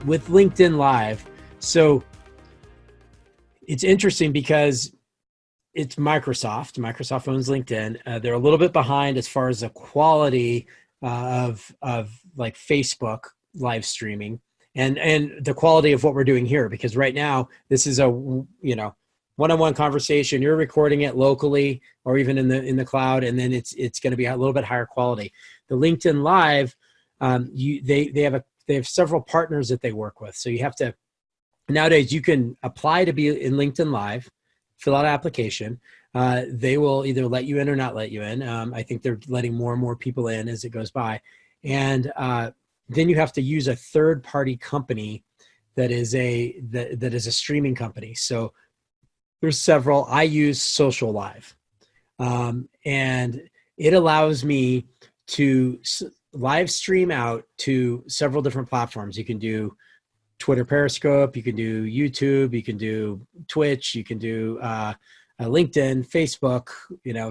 with LinkedIn Live, so it's interesting because it's Microsoft. Microsoft owns LinkedIn. They're a little bit behind as far as the quality of like Facebook live streaming and the quality of what we're doing here. Because right now this is a one-on-one conversation. You're recording it locally or even in the cloud, and then it's going to be a little bit higher quality. The LinkedIn Live, they have several partners that they work with. So you have to nowadays you can apply to be in LinkedIn Live, fill out an application. They will either let you in or not let you in. I think they're letting more and more people in as it goes by. And then you have to use a third-party company that is a streaming company. So there's several. I use Social Live. And it allows me to live stream out to several different platforms. You can do Twitter Periscope, you can do YouTube, you can do Twitch, you can do LinkedIn, Facebook,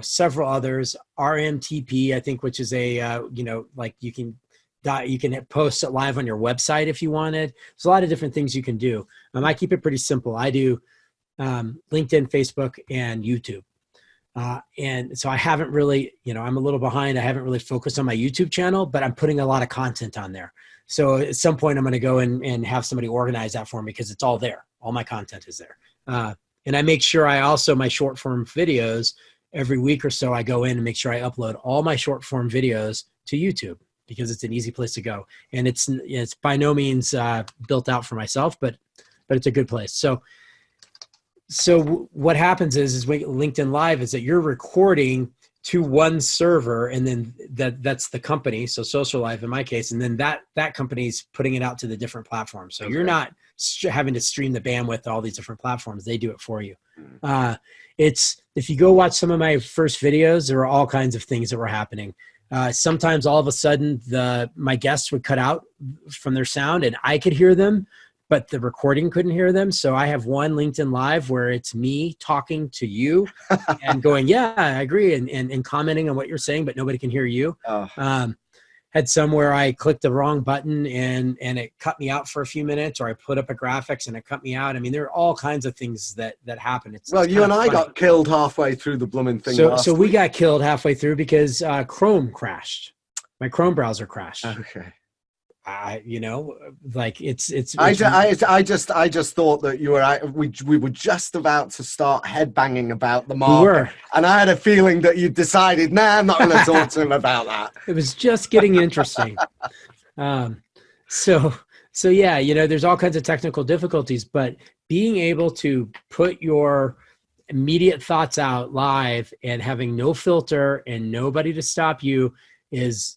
several others, RMTP, I think, which is like you can post it live on your website if you wanted. There's a lot of different things you can do. I keep it pretty simple. I do LinkedIn, Facebook, and YouTube. And so I haven't really, I'm a little behind. I haven't really focused on my YouTube channel, but I'm putting a lot of content on there. So at some point I'm going to go and have somebody organize that for me because it's all there. All my content is there. And I make sure my short form videos, every week or so, I go in and make sure I upload all my short form videos to YouTube because it's an easy place to go. And it's by no means built out for myself, but it's a good place. So what happens is LinkedIn Live is that you're recording to one server, and then that's the company. So Social Live in my case, and then that company's putting it out to the different platforms. So You're not having to stream the bandwidth to all these different platforms. They do it for you. If you go watch some of my first videos, there were all kinds of things that were happening. Sometimes all of a sudden my guests would cut out from their sound and I could hear them, but the recording couldn't hear them. So I have one LinkedIn Live where it's me talking to you and going, yeah, I agree, and commenting on what you're saying, but nobody can hear you. Had some where I clicked the wrong button and it cut me out for a few minutes, or I put up a graphics and it cut me out. I mean, there are all kinds of things that happen. You and I got killed halfway through the blooming thing. So we got killed halfway through because Chrome crashed. My Chrome browser crashed. Okay. Like it's I just thought that we were just about to start headbanging about the market. We were. And I had a feeling that you decided, nah, I'm not going to talk to him about that. It was just getting interesting. So yeah, there's all kinds of technical difficulties, but being able to put your immediate thoughts out live and having no filter and nobody to stop you is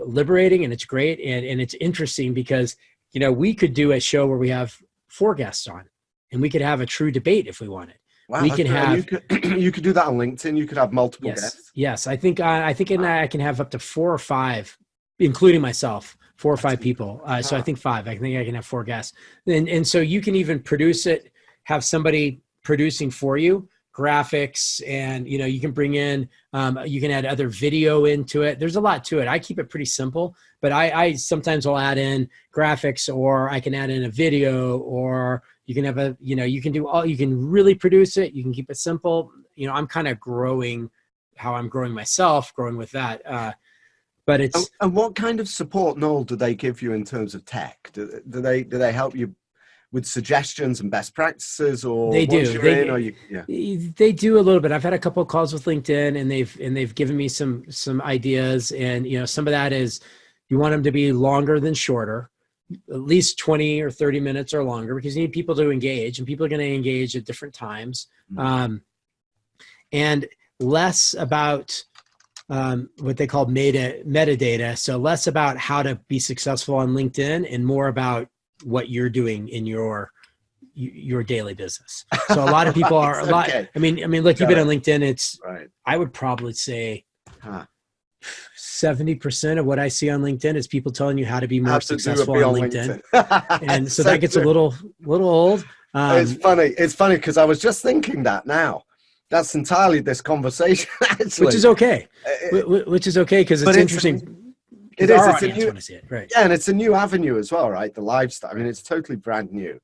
liberating, and it's great, and it's interesting because we could do a show where we have 4 guests on, and we could have a true debate if we wanted. Wow, we can have. You could do that on LinkedIn. You could have multiple guests. Yes, I think I can have up to 4 or 5, including myself, 4 or 5 people. So I think 5. I think I can have 4 guests, and so you can even produce it, have somebody producing for you. Graphics, and you can bring in you can add other video into it. There's a lot to it. I keep it pretty simple, but I sometimes will add in graphics, or I can add in a video, or you can have you can really produce it. You can keep it simple. I'm kind of growing how I'm growing myself, growing with that. But it's and what kind of support, Noel, do they give you in terms of tech? Do they help you with suggestions and best practices, or they do? They do a little bit. I've had a couple of calls with LinkedIn, and they've given me some ideas, and some of that is you want them to be longer than shorter, at least 20 or 30 minutes or longer, because you need people to engage, and people are going to engage at different times, and less about what they call metadata. So less about how to be successful on LinkedIn and more about what you're doing in your daily business. So a lot of people are I mean, look, you've been on LinkedIn. It's right. I would probably say 70% of what I see on LinkedIn is people telling you how to be more successful on LinkedIn. And so that gets a little old. It's funny because I was just thinking that now. That's entirely this conversation, actually. Which is okay. Which is okay because it's interesting. because It is. our It's a audience new, want to see it, right? yeah, and it's a new avenue as well, right? The lifestyle. I mean, it's totally brand new.